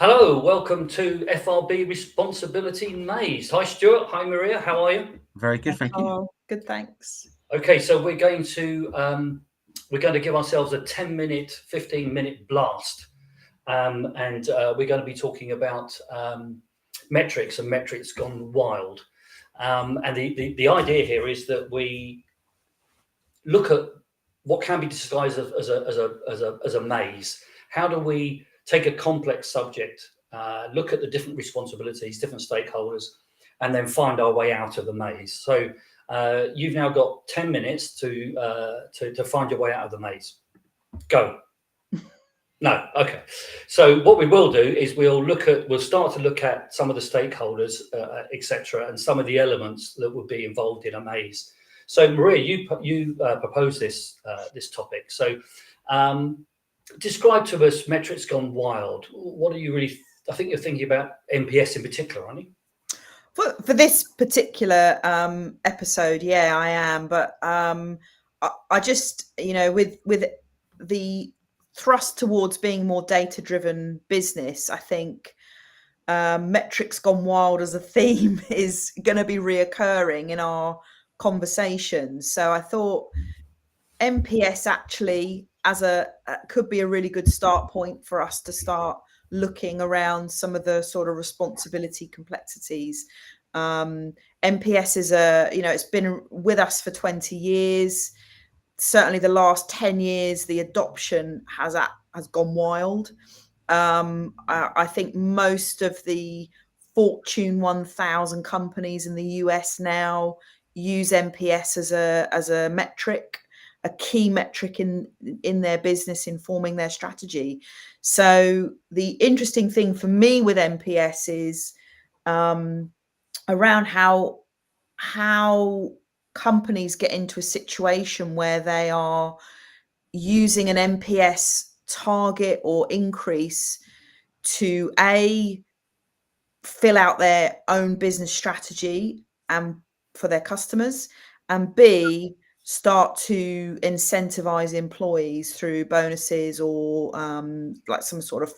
Hello, welcome to FRB Responsibility Maze. Hi, Stuart. Hi, Maria. How are you? Very good, thank you. Oh, good, thanks. Okay, so we're going to give ourselves a 10-minute, 15-minute blast, and we're going to be talking about metrics and metrics gone wild. And the idea here is that we look at what can be disguised as a maze. How do we take a complex subject, look at the different responsibilities, different stakeholders, and then find our way out of the maze? So you've now got 10 minutes to find your way out of the maze. Go. No, okay. So what we will do is we'll start to look at some of the stakeholders, etc., and some of the elements that would be involved in a maze. So Maria, you proposed this topic. So describe to us metrics gone wild. What are you really? I think you're thinking about NPS in particular, aren't you? For this particular episode, yeah, I am. But I just, with the thrust towards being more data-driven business, I think metrics gone wild as a theme is going to be reoccurring in our conversations. So I thought NPS actually could be a really good start point for us to start looking around some of the sort of responsibility complexities. NPS is it's been with us for 20 years. Certainly the last 10 years, the adoption has gone wild. I think most of the Fortune 1000 companies in the US now use NPS as a metric, a key metric in their business, informing their strategy. So the interesting thing for me with NPS is around how companies get into a situation where they are using an NPS target or increase to fill out their own business strategy and for their customers, and B, start to incentivize employees through bonuses or like some sort of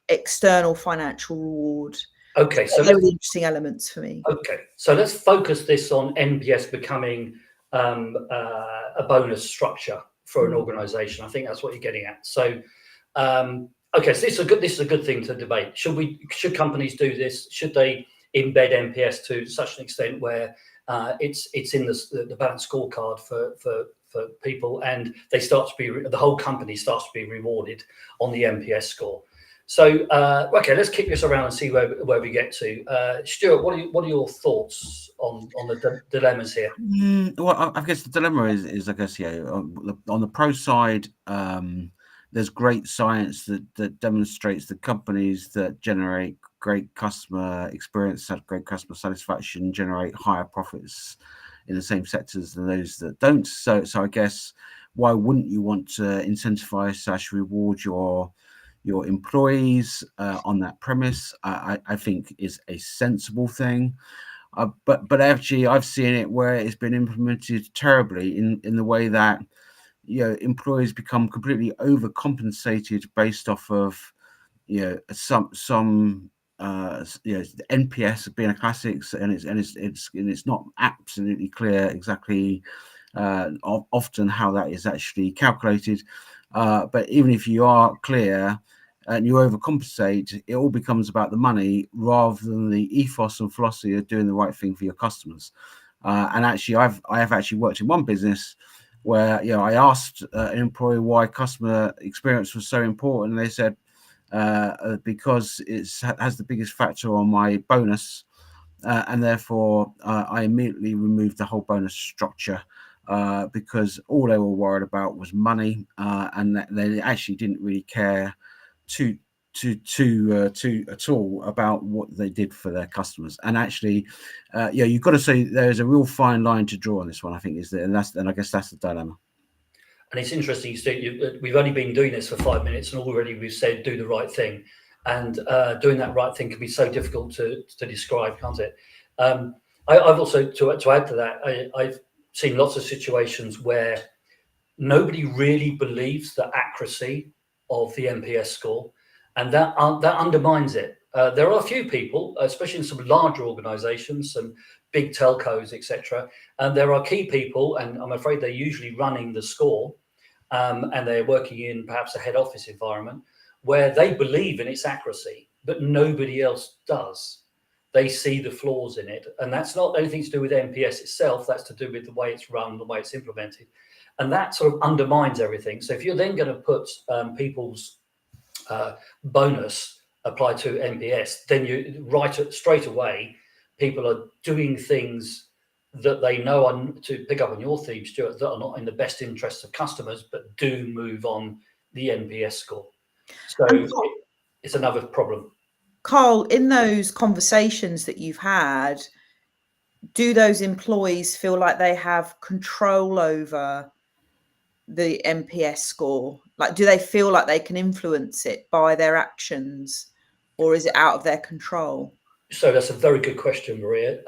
external financial reward. Okay, so those are the interesting elements for me. Okay, so let's focus this on NPS becoming a bonus structure for an organisation. I think that's what you're getting at. So, okay, so this is a good thing to debate. Should companies do this? Should they embed NPS to such an extent where it's in the balanced scorecard for people, and the whole company starts to be rewarded on the NPS score? So, okay, let's kick this around and see where we get to. Stuart, what are your thoughts on the dilemmas here? Well, I guess the dilemma is I guess, on the pro side, there's great science that demonstrates that companies that generate great customer experience, have great customer satisfaction, generate higher profits in the same sectors than those that don't. So I guess, why wouldn't you want to incentivize / reward your employees on that premise? I think is a sensible thing. But actually, I've seen it where it's been implemented terribly in the way that employees become completely overcompensated based off of some NPS being a classics, and it's not absolutely clear exactly often how that is actually calculated. But even if you are clear and you overcompensate, it all becomes about the money rather than the ethos and philosophy of doing the right thing for your customers. And actually, I have actually worked in one business where I asked an employee why customer experience was so important, and they said because it has the biggest factor on my bonus, and therefore I immediately removed the whole bonus structure. Because all they were worried about was money, and they actually didn't really care too at all about what they did for their customers. And actually, you've got to say there's a real fine line to draw on this one. I think and I guess that's the dilemma. And it's interesting, Steve, we've only been doing this for 5 minutes, and already we've said do the right thing, and doing that right thing can be so difficult to describe, can't it? I've also to add to that, I've seen lots of situations where nobody really believes the accuracy of the NPS score. and that undermines it. There are a few people, especially in some larger organisations, some big telcos, etc., and there are key people, and I'm afraid they're usually running the score, and they're working in perhaps a head office environment where they believe in its accuracy, but nobody else does. They see the flaws in it, and that's not anything to do with NPS itself. That's to do with the way it's run, the way it's implemented, and that sort of undermines everything. So if you're then going to put people's bonus apply to NPS, then you straight away, people are doing things that they know on, to pick up on your theme, Stuart, that are not in the best interests of customers, but do move on the NPS score. So it's another problem. Carl, in those conversations that you've had, do those employees feel like they have control over the NPS score? Like, do they feel like they can influence it by their actions, or is it out of their control? So that's a very good question, Maria.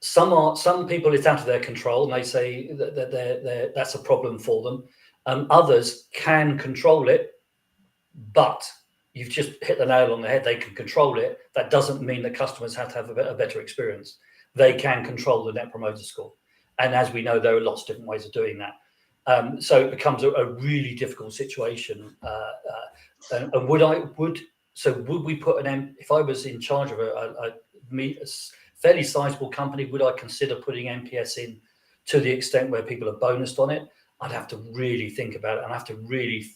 Some people, it's out of their control, and they say that that's a problem for them. Others can control it, but you've just hit the nail on the head. They can control it. That doesn't mean that customers have to have a better experience. They can control the Net Promoter Score, and as we know, there are lots of different ways of doing that. So it becomes a really difficult situation. And would we put if I was in charge of a fairly sizable company, would I consider putting NPS in to the extent where people are bonused on it? I'd have to really think about it, and I have to really,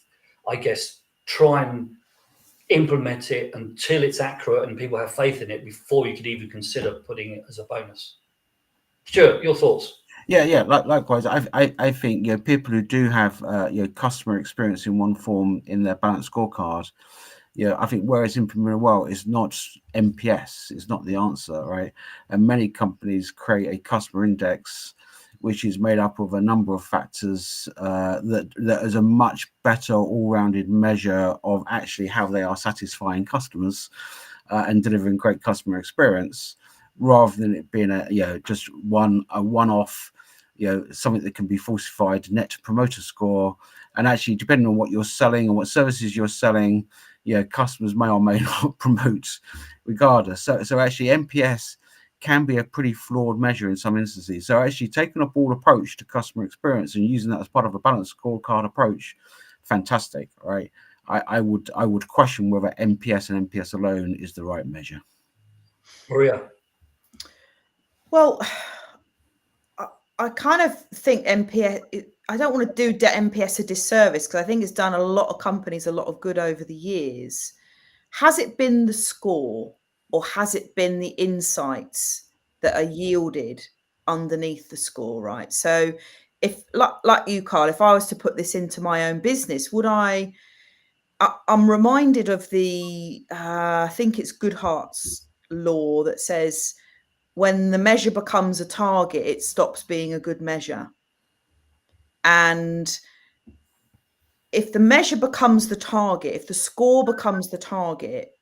I guess, try and implement it until it's accurate and people have faith in it before you could even consider putting it as a bonus. Stuart, your thoughts? Yeah. Likewise, I think people who do have customer experience in one form in their balanced scorecard, I think where it's implemented well is not NPS. It's not the answer, right? And many companies create a customer index, which is made up of a number of factors that is a much better all-rounded measure of actually how they are satisfying customers and delivering great customer experience, rather than it being just a one-off, something that can be falsified Net Promoter Score. And actually, depending on what you're selling and what services you're selling, customers may or may not promote regardless. So actually, NPS can be a pretty flawed measure in some instances. So actually taking a broad approach to customer experience and using that as part of a balanced scorecard approach, fantastic, right? I would question whether NPS and NPS alone is the right measure. Maria? Well, I kind of think NPS, I don't want to do NPS a disservice, because I think it's done a lot of companies a lot of good over the years. Has it been the score, or has it been the insights that are yielded underneath the score, right? So if, like you, Carl, if I was to put this into my own business, I'm reminded of the, I think it's Goodhart's law that says, when the measure becomes a target, it stops being a good measure. And if the measure becomes the target, if the score becomes the target,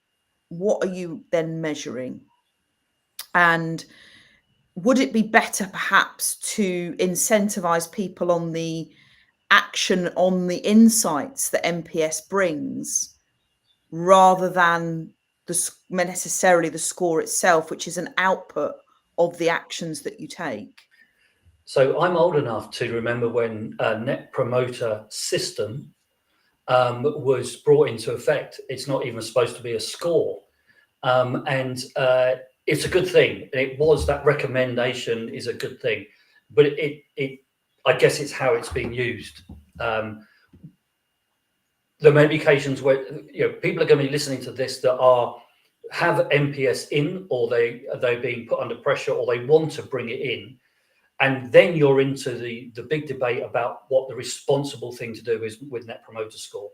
what are you then measuring? And would it be better perhaps to incentivize people on the action, on the insights that NPS brings, rather than necessarily the score itself, which is an output of the actions that you take? So I'm old enough to remember when a Net Promoter System was brought into effect. It's not even supposed to be a score. And it's a good thing. It was, that recommendation is a good thing, but I guess it's how it's being used. There may be occasions where people are going to be listening to this that have NPS in, or they're being put under pressure, or they want to bring it in, and then you're into the big debate about what the responsible thing to do is with Net Promoter Score.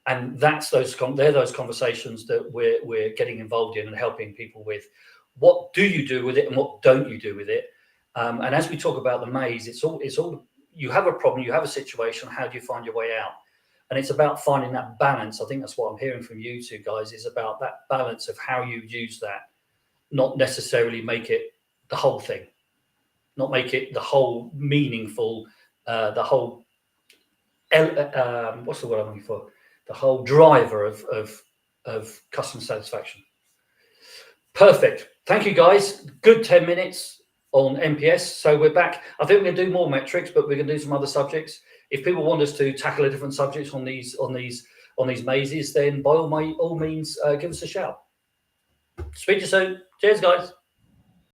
And they're those conversations that we're getting involved in and helping people with. What do you do with it, and what don't you do with it? And as we talk about the maze, it's all you have a problem, you have a situation. How do you find your way out? And it's about finding that balance. I think that's what I'm hearing from you two guys, is about that balance of how you use that, not necessarily make it the whole thing, not make it the whole meaningful, the whole what's the word I'm looking for? the whole driver of customer satisfaction. Perfect. Thank you, guys. Good 10 minutes on NPS. So we're back. I think we're going to do more metrics, but we're going to do some other subjects. If people want us to tackle a different subjects on these mazes, then by all means, give us a shout. Speak to you soon. Cheers, guys.